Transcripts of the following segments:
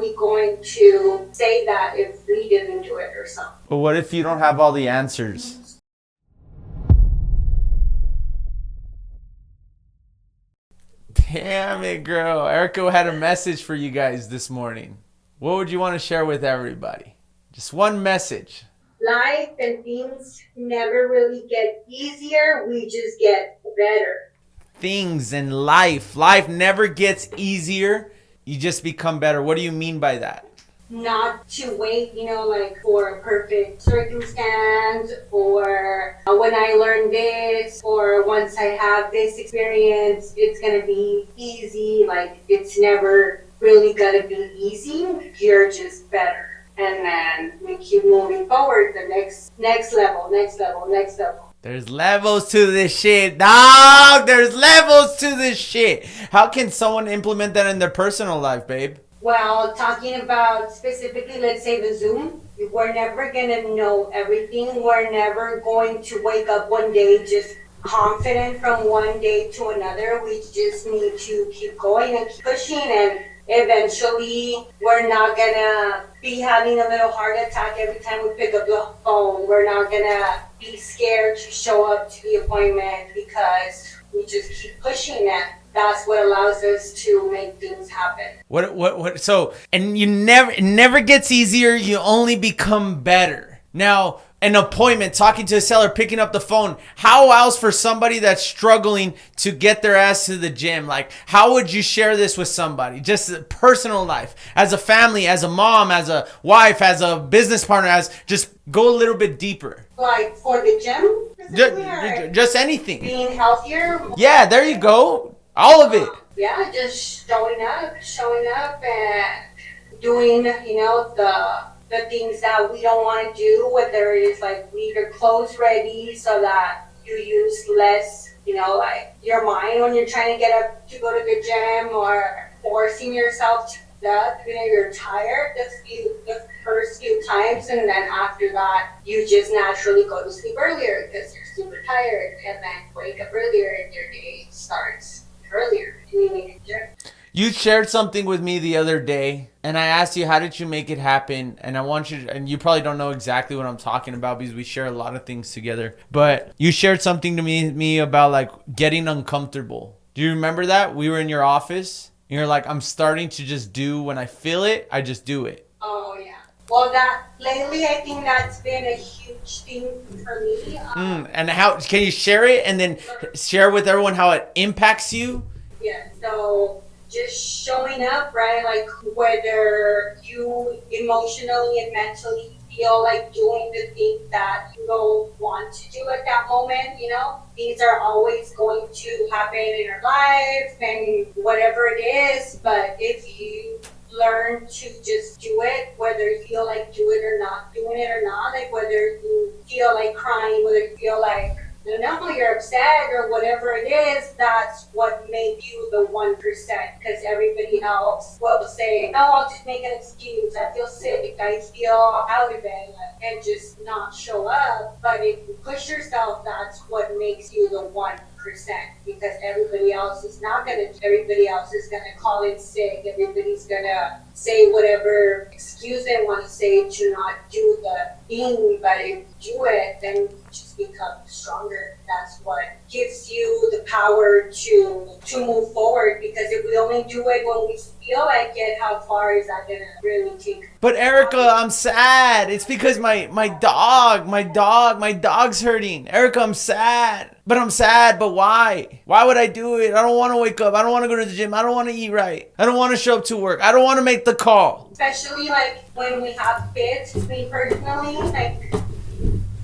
we going to say that if we didn't do it ourselves? But what if you don't have all the answers? Damn it, girl. Erica had a message for you guys this morning. What would you want to share with everybody? Just one message. Life and things never really get easier. We just get better. Things in life never gets easier. You just become better. What do you mean by that? Not to wait, like for a perfect circumstance, or when I learn this, or once I have this experience, it's going to be easy. Like, it's never really going to be easy. You're just better. And then we keep moving forward, the next level. There's levels to this shit, dog. There's levels to this shit. How can someone implement that in their personal life, babe? Well, talking about specifically, let's say the Zoom, we're never going to know everything. We're never going to wake up one day just confident from one day to another. We just need to keep going and keep pushing, and eventually we're not going to be having a little heart attack every time we pick up the phone. We're not going to be scared to show up to the appointment because we just keep pushing it. That's what allows us to make things happen. So, and it never gets easier. You only become better. Now, an appointment, talking to a seller, picking up the phone. How else for somebody that's struggling to get their ass to the gym? Like, how would you share this with somebody? Just personal life, as a family, as a mom, as a wife, as a business partner, just go a little bit deeper. Like for the gym? Just anything. Being healthier? Yeah, there you go. All of it. Yeah, just showing up and doing, the things that we don't want to do, whether it is like leave your clothes ready so that you use less, like your mind when you're trying to get up to go to the gym, or forcing yourself to that, you're tired the first few times, and then after that you just naturally go to sleep earlier because you're super tired, and then wake up earlier and your day starts earlier. You shared something with me the other day, and I asked you, how did you make it happen? And I want you to, and you probably don't know exactly what I'm talking about because we share a lot of things together, but you shared something to me about like getting uncomfortable. Do you remember that? We were in your office and you're like, I'm starting to just do, when I feel it, I just do it. Oh yeah. Well, that lately I think that's been a huge thing for me. And how can you share it and then share with everyone how it impacts you? Yeah. So just showing up, right? Like whether you emotionally and mentally feel like doing the thing that you don't want to do at that moment, things are always going to happen in your life and whatever it is. But if you learn to just do it, whether you feel like do it or not, doing it or not, like whether you feel like crying, whether you feel like, you're upset or whatever it is, that's what made you the 1%, because everybody else will say, oh, I'll just make an excuse, I feel sick, I feel out of it, and just not show up. But if you push yourself, that's what makes you the 1%, because everybody else is gonna call in sick, everybody's gonna say whatever excuse they want to say to not do the thing. But if you do it, then you just become stronger. That's what gives you the power to move forward, because if we only do it when we feel like it, how far is that gonna really take? But Erica, I'm sad. It's because my dog's hurting. Erica, I'm sad. But why? Why would I do it? I don't want to wake up. I don't want to go to the gym. I don't want to eat right. I don't want to show up to work. I don't want to make the call. Especially like when we have kids, me personally, like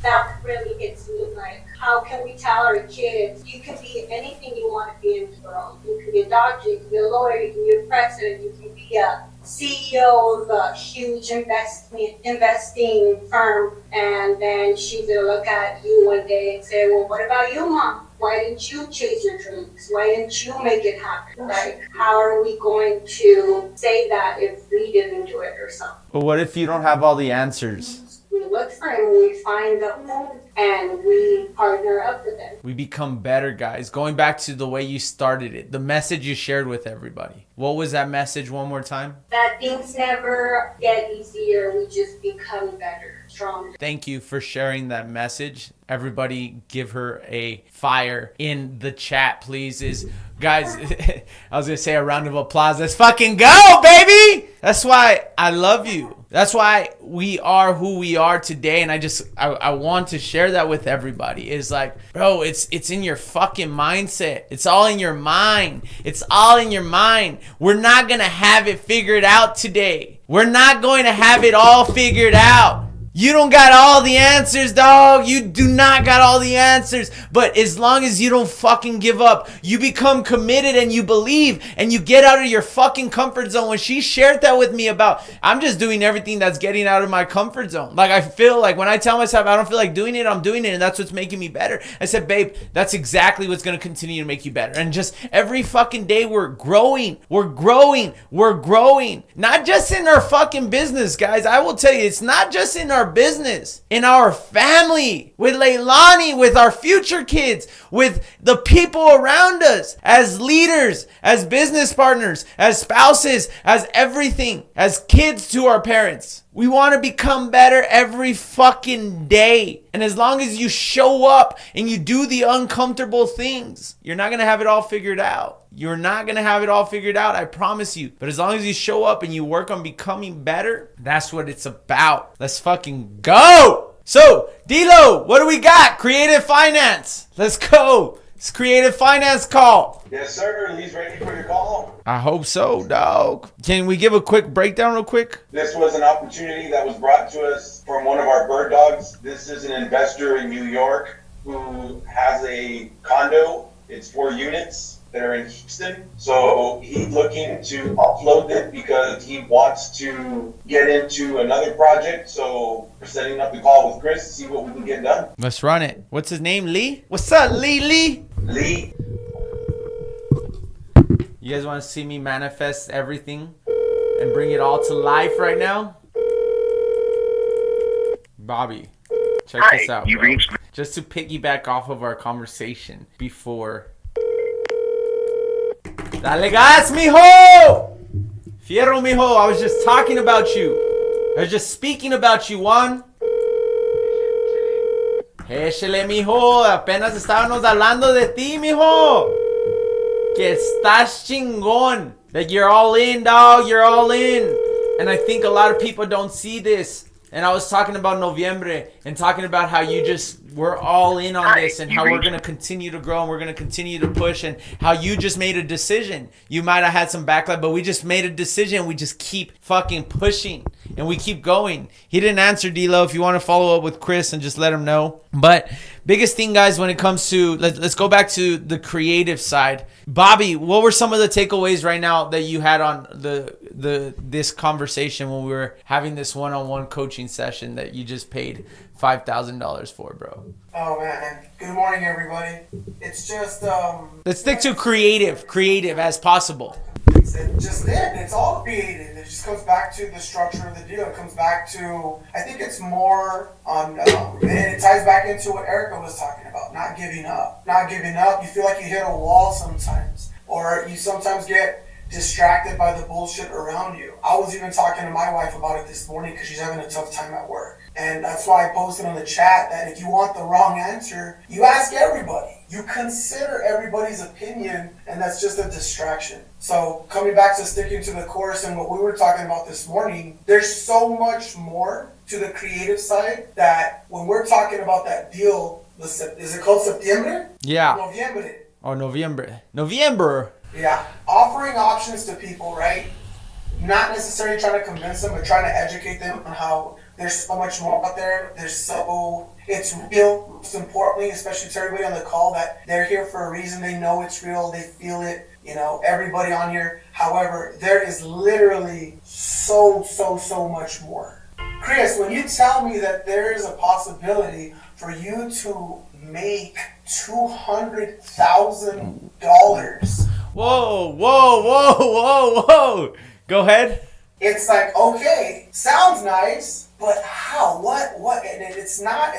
that really hits me. Like, how can we tell our kids, you can be anything you want to be in the world. You can be a doctor, you can be a lawyer, you can be a president, you can be a CEO of a huge investing firm, and then she's gonna look at you one day and say, well, what about you, Mom? Why didn't you chase your dreams? Why didn't you make it happen? Like, how are we going to say that if we didn't do it ourselves? But what if you don't have all the answers? look for him, we find the home, and we partner up with him. We become better, guys. Going back to the way you started it, the message you shared with everybody. What was that message one more time? That things never get easier, we just become better, stronger. Thank you for sharing that message. Everybody give her a fire in the chat, please. Guys, I was going to say a round of applause. Let's fucking go, baby! That's why I love you. That's why we are who we are today. And I want to share that with everybody. It's like, bro, it's in your fucking mindset. It's all in your mind. It's all in your mind. We're not going to have it figured out today. We're not going to have it all figured out. You don't got all the answers, dog. You do not got all the answers. But as long as you don't fucking give up, you become committed and you believe and you get out of your fucking comfort zone. When she shared that with me about, I'm just doing everything that's getting out of my comfort zone. Like, I feel like when I tell myself I don't feel like doing it, I'm doing it. And that's what's making me better. I said, babe, that's exactly what's going to continue to make you better. And just every fucking day we're growing. We're growing. We're growing. Not just in our fucking business, guys. I will tell you, it's not just in our business, in our family, with Leilani, with our future kids, with the people around us, as leaders, as business partners, as spouses, as everything, as kids to our parents. We want to become better every fucking day. And as long as you show up and you do the uncomfortable things, you're not going to have it all figured out. You're not going to have it all figured out, I promise you. But as long as you show up and you work on becoming better, that's what it's about. Let's fucking go. So, D-Lo, what do we got? Creative finance. Let's go. It's creative finance call. Yes, sir. Lee's ready for your call. I hope so, dog. Can we give a quick breakdown real quick? This was an opportunity that was brought to us from one of our bird dogs. This is an investor in New York who has a condo. It's 4 units that are in Houston. So he's looking to offload it because he wants to get into another project. So we're setting up the call with Chris to see what we can get done. Let's run it. What's his name? Lee? What's up, Lee? Lee. You guys want to see me manifest everything and bring it all to life right now? Bobby, check this out, bro. Just to piggyback off of our conversation before. Dale gas, mijo! Fierro, mijo. I was just talking about you. I was just speaking about you, Juan. Échele, mijo. Apenas estábamos hablando de ti, mijo. Que estás chingón. That you're all in, dog. You're all in. And I think a lot of people don't see this. And I was talking about Noviembre and talking about how we're all in on this and how we're going to continue to grow and we're going to continue to push and how you just made a decision. You might have had some backlash, but we just made a decision. We just keep fucking pushing and we keep going. He didn't answer, D-Lo. If you want to follow up with Chris and just let him know. But biggest thing, guys, when it comes to, let's go back to the creative side. Bobby, what were some of the takeaways right now that you had on this conversation when we were having this one-on-one coaching session that you just paid $5,000 for, bro? Oh man, good morning everybody. It's just let's stick to creative as possible. It's all creative. It just comes back to the structure of the deal. It comes back to, I think it's more on, and it ties back into what Erica was talking about, not giving up. Not giving up, you feel like you hit a wall sometimes, or you sometimes get distracted by the bullshit around you. I was even talking to my wife about it this morning because she's having a tough time at work. And that's why I posted on the chat that if you want the wrong answer, you ask everybody. You consider everybody's opinion, and that's just a distraction. So coming back to sticking to the course and what we were talking about this morning, there's so much more to the creative side that when we're talking about that deal, is it called Septiembre? Yeah. Noviembre. Or November. Yeah. Offering options to people, right? Not necessarily trying to convince them, but trying to educate them on how there's so much more out there. It's real. Most importantly, especially to everybody on the call, that they're here for a reason. They know it's real. They feel it. You know, everybody on here. However, there is literally so much more. Chris, when you tell me that there is a possibility for you to make $200,000. Whoa. Go ahead. it's like, okay, sounds nice, but how? What? And it's not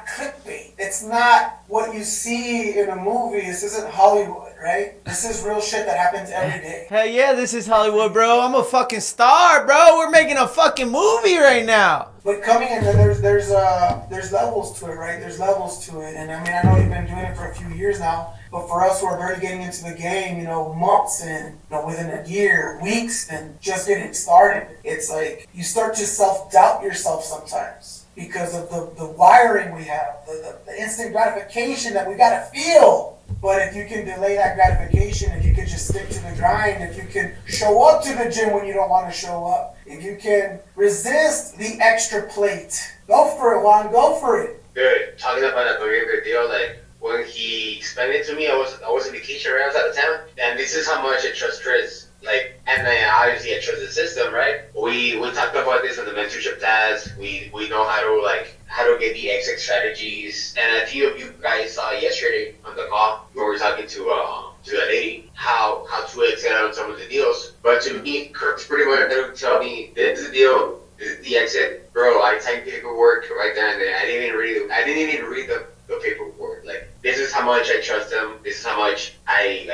clickbait. It's not what you see in a movie. This isn't Hollywood, right? This is real shit that happens every day. Hell yeah, this is Hollywood, bro. I'm a fucking star, bro. We're making a fucking movie right now. But coming in, there's levels to it, right? There's levels to it, and I mean, I know you've been doing it for a few years now. But for us who are barely getting into the game, months and within a year, weeks, and just getting started, it's like you start to self-doubt yourself sometimes because of the wiring we have, the instant gratification that we gotta feel. But if you can delay that gratification, if you can just stick to the grind, if you can show up to the gym when you don't want to show up, if you can resist the extra plate, go for it, Juan, go for it. Good. Talking about that burrito deal, like when he explained it to me, I was on vacation, right? I was out of town, and this is how much I trust Chris. Like, and then obviously I trust the system, right? We talked about this on the mentorship task. We know how to get the exit strategies, and a few of you guys saw yesterday on the call where we were talking to a lady how to exit on some of the deals. But to me, Kirk's pretty much going to tell me this is the deal, this is the exit, bro. I typed paperwork right there and then. I didn't even read the paperwork. Like, this is how much I trust them. This is how much I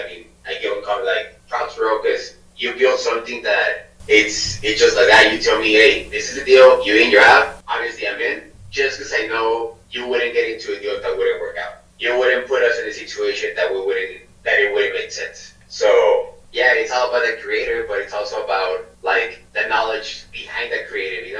give them props, bro, because you build something that it's just like that. You tell me, hey, this is the deal. You in, you're out. Obviously, I'm in. Just because I know you wouldn't get into a deal that wouldn't work out. You wouldn't put us in a situation that it wouldn't make sense. So yeah, it's all about the creator, but it's also about like the knowledge behind the creative. You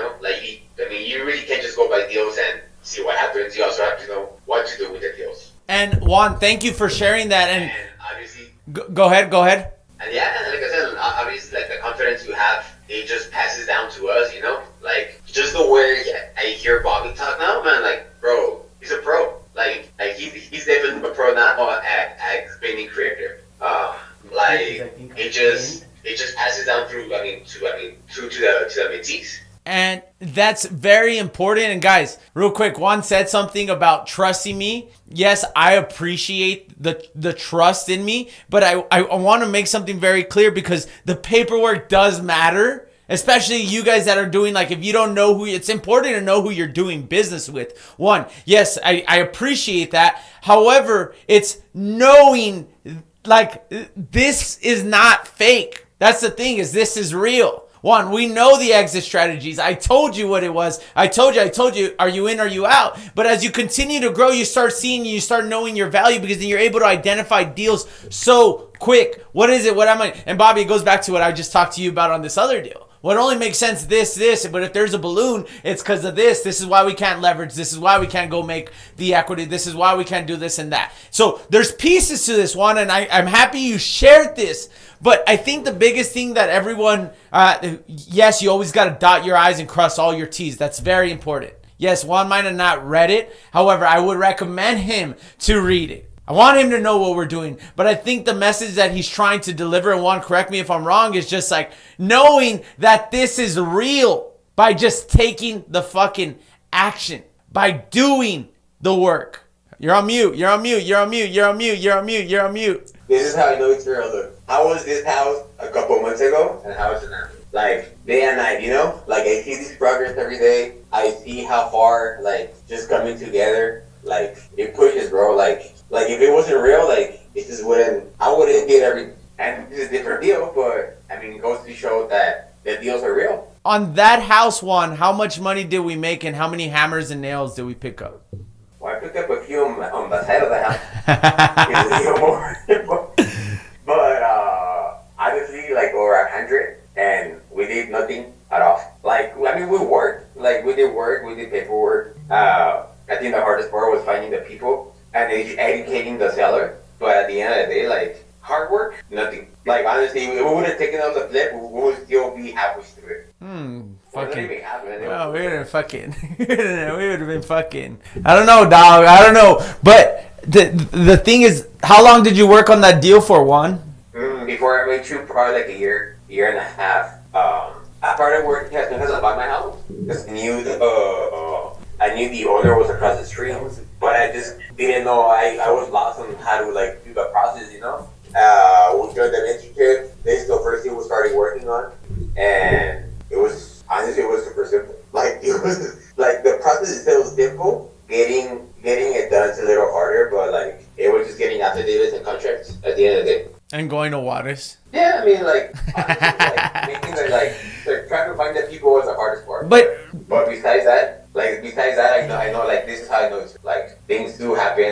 really can't just go by deals and see what happens. You also have to know what to do with the deals. And Juan, thank you for sharing that. And obviously, go ahead. And yeah, like I said, obviously, like the confidence you have, it just passes down to us. Like just the way I hear Bobby talk now, man. Like, bro, he's a pro. Like he's definitely a pro now at being creative. It just passes down through. To the mentees. And that's very important. And guys, real quick, Juan said something about trusting me. Yes, I appreciate the trust in me, but I want to make something very clear because the paperwork does matter, especially you guys that are doing, like, if you don't know it's important to know who you're doing business with. One, yes, I appreciate that. However, it's knowing, like, this is not fake. That's the thing, is this is real. One, we know the exit strategies. I told you what it was. I told you, are you in, are you out? But as you continue to grow, you start knowing your value, because then you're able to identify deals so quick. What is it? What am I? And Bobby, it goes back to what I just talked to you about on this other deal. What only makes sense, this, but if there's a balloon, it's because of this. This is why we can't leverage. This is why we can't go make the equity. This is why we can't do this and that. So there's pieces to this one, and I'm happy you shared this. But I think the biggest thing that everyone, yes, you always got to dot your I's and cross all your T's. That's very important. Yes, Juan might have not read it. However, I would recommend him to read it. I want him to know what we're doing. But I think the message that he's trying to deliver, and Juan, correct me if I'm wrong, is just like knowing that this is real by just taking the fucking action, by doing the work. You're on mute. This is how I know it's real. Look, how was this house a couple months ago, and how is it now? Like, day and night, Like, I see this progress every day. I see how far, just coming together. It pushes, bro. Like, if it wasn't real, I wouldn't get every, and this is a different deal, but, it goes to show that the deals are real. On that house, Juan, how much money did we make, and how many hammers and nails did we pick up? Well, I picked up a few on the side of the house. But honestly, over 100, and we did nothing at all. We worked. We did work, we did paperwork. I think the hardest part was finding the people and educating the seller. But at the end of the day, hard work, nothing. Honestly, if we would have taken out the flip, we would still be halfway through it. Fucking. Well, we would have been fucking. I don't know, dog. I don't know. But the thing is, how long did you work on that deal for, Juan? Before I made you, probably a year and a half. I started working as soon as I bought my house. Because I knew the owner was across the street, but I just didn't know. I was lost on how to do the process, We joined the mentorship. This is the first thing we started working on. and it was honestly it was super simple. Like it was like the process itself was simple. Getting it done is a little harder, but like it was just getting affidavits and contracts at the end of the day. And going to Juarez. Yeah, I mean, like, honestly, like making the like trying to find the people was the hardest part. But besides that, I know, like this is how I know it's like things do happen,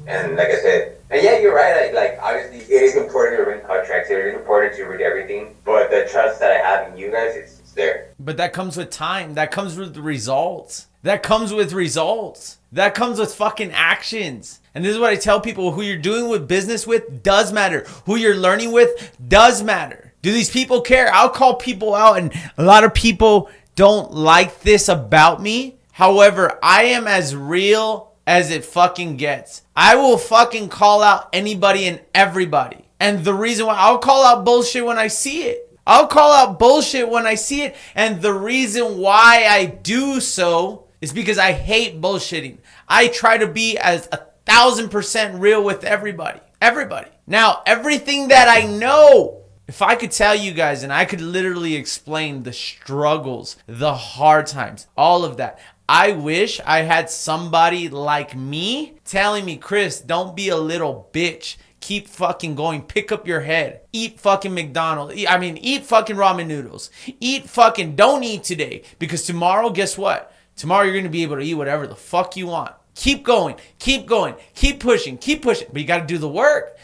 and like I said, and yeah, you're right. Like obviously, it is important to read contracts. It is important to read everything, but the trust that I have in you guys, it's there. But that comes with time. That comes with results. That comes with results. That comes with fucking actions. And this is what I tell people. Who you're doing with business with does matter. Who you're learning with does matter. Do these people care? I'll call people out, and a lot of people don't like this about me. However, I am as real as it fucking gets. I will fucking call out anybody and everybody. And the reason why I'll call out bullshit when I see it. I'll call out bullshit when I see it. And the reason why I do so is because I hate bullshitting. I try to be as 1,000% real with everybody. Everybody. Now, everything that I know, if I could tell you guys and I could literally explain the struggles, the hard times, all of that, I wish I had somebody like me telling me, Chris, don't be a little bitch. Keep fucking going. Pick up your head. Eat fucking McDonald's. Eat fucking ramen noodles. Don't eat today. Because tomorrow, guess what? Tomorrow you're going to be able to eat whatever the fuck you want. Keep going. Keep pushing. But you got to do the work.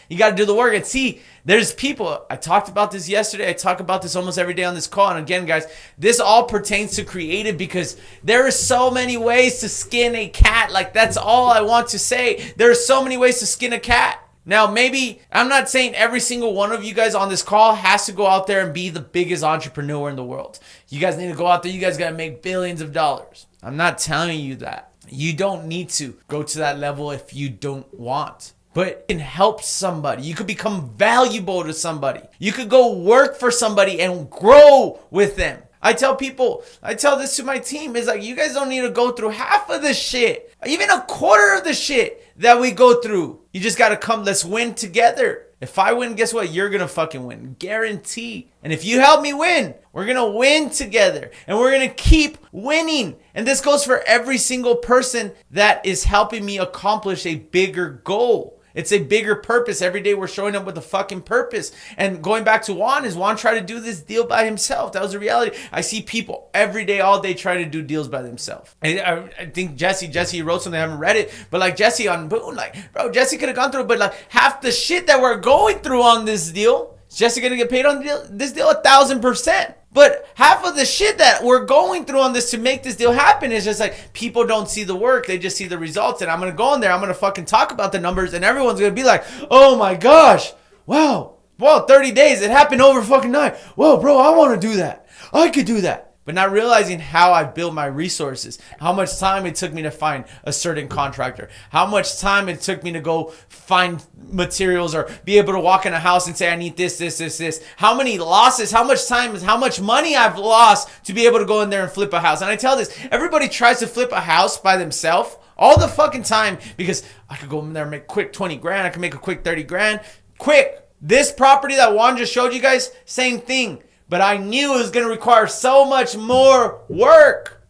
And see, there's people. I talked about this yesterday. I talk about this almost every day on this call. And again, guys, this all pertains to creative because there are so many ways to skin a cat. Like, that's all I want to say. There are so many ways to skin a cat. Now, maybe, I'm not saying every single one of you guys on this call has to go out there and be the biggest entrepreneur in the world. You guys need to go out there. You guys got to make billions of dollars. I'm not telling you that. You don't need to go to that level if you don't want. But it can help somebody. You could become valuable to somebody. You could go work for somebody and grow with them. I tell this to my team, is like, you guys don't need to go through half of the shit, even a quarter of the shit that we go through. You just got to come, let's win together. If I win, guess what? You're going to fucking win. Guarantee. And if you help me win, we're going to win together. And we're going to keep winning. And this goes for every single person that is helping me accomplish a bigger goal. It's a bigger purpose. Every day we're showing up with a fucking purpose. And going back to Juan tried to do this deal by himself. That was the reality. I see people every day, all day trying to do deals by themselves. I think Jesse wrote something, I haven't read it, but like Jesse on Boone, like, bro, Jesse could have gone through it, but like half the shit that we're going through on this deal, is Jesse gonna get paid on this deal 1,000%. But half of the shit that we're going through on this to make this deal happen is just like people don't see the work. They just see the results. And I'm going to go in there. I'm going to fucking talk about the numbers. And everyone's going to be like, oh my gosh. Wow. 30 days. It happened over fucking night. Whoa, bro, I want to do that. I could do that. But not realizing how I built my resources, how much time it took me to find a certain contractor, how much time it took me to go find materials or be able to walk in a house and say, I need this, how many losses, how much time, how much money I've lost to be able to go in there and flip a house. And I tell this, everybody tries to flip a house by themselves all the fucking time because I could go in there and make quick 20 grand. I can make a quick 30 grand. Quick. This property that Juan just showed you guys, same thing. But I knew it was going to require so much more work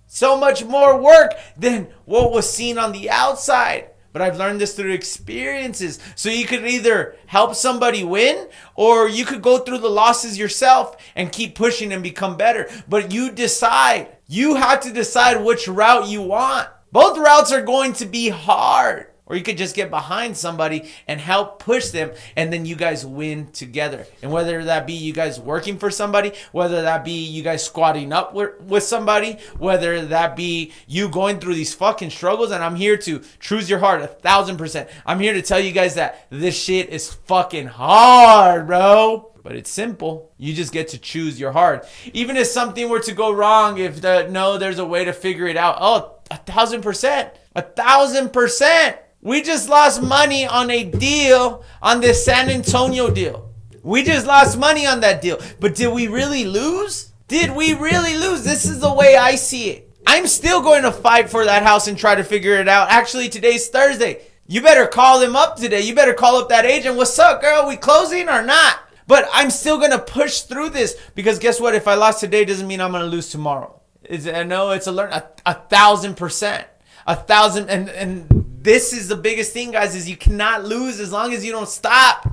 than what was seen on the outside. But I've learned this through experiences. So you could either help somebody win or you could go through the losses yourself and keep pushing and become better. But you decide. You have to decide which route you want. Both routes are going to be hard. Or you could just get behind somebody and help push them, and then you guys win together. And whether that be you guys working for somebody, whether that be you guys squatting up with somebody, whether that be you going through these fucking struggles, and I'm here to choose your heart 1,000%. I'm here to tell you guys that this shit is fucking hard, bro. But it's simple. You just get to choose your heart. Even if something were to go wrong, there's a way to figure it out. Oh, 1,000%. 1,000%. We just lost money on a deal, on this San Antonio deal. We just lost money on that deal. But did we really lose? Did we really lose? This is the way I see it. I'm still going to fight for that house and try to figure it out. Actually, today's Thursday. You better call them up today. You better call up that agent. What's up, girl? We closing or not? But I'm still going to push through this because guess what? If I lost today doesn't mean I'm going to lose tomorrow. I know it's a 1,000%. 1,000. And this is the biggest thing, guys, is you cannot lose as long as you don't stop.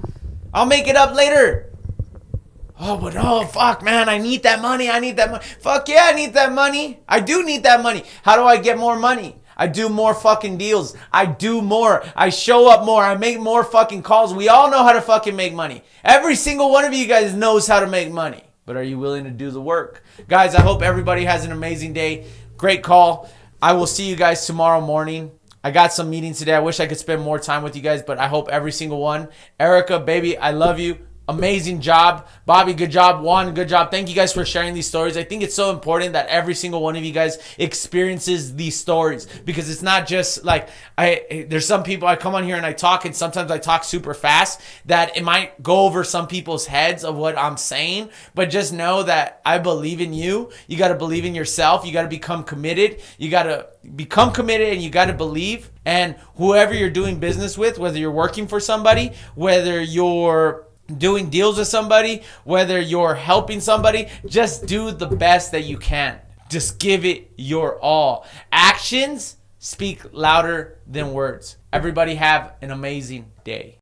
I'll make it up later. Oh, but oh, fuck, man, I need that money. Fuck yeah, I need that money. I do need that money. How do I get more money? I do more fucking deals. I do more. I show up more. I make more fucking calls. We all know how to fucking make money. Every single one of you guys knows how to make money. But are you willing to do the work? Guys, I hope everybody has an amazing day. Great call. I will see you guys tomorrow morning. I got some meetings today. I wish I could spend more time with you guys, but I hope every single one. Erica, baby, I love you. Amazing job. Bobby, good job. Juan, good job. Thank you guys for sharing these stories. I think it's so important that every single one of you guys experiences these stories because it's not just like there's some people I come on here and I talk and sometimes I talk super fast that it might go over some people's heads of what I'm saying, but just know that I believe in you. You got to believe in yourself. You got to become committed. You got to become committed and you got to believe. And whoever you're doing business with, whether you're working for somebody, whether you're doing deals with somebody, whether you're helping somebody, just do the best that you can. Just give it your all. Actions speak louder than words. Everybody have an amazing day.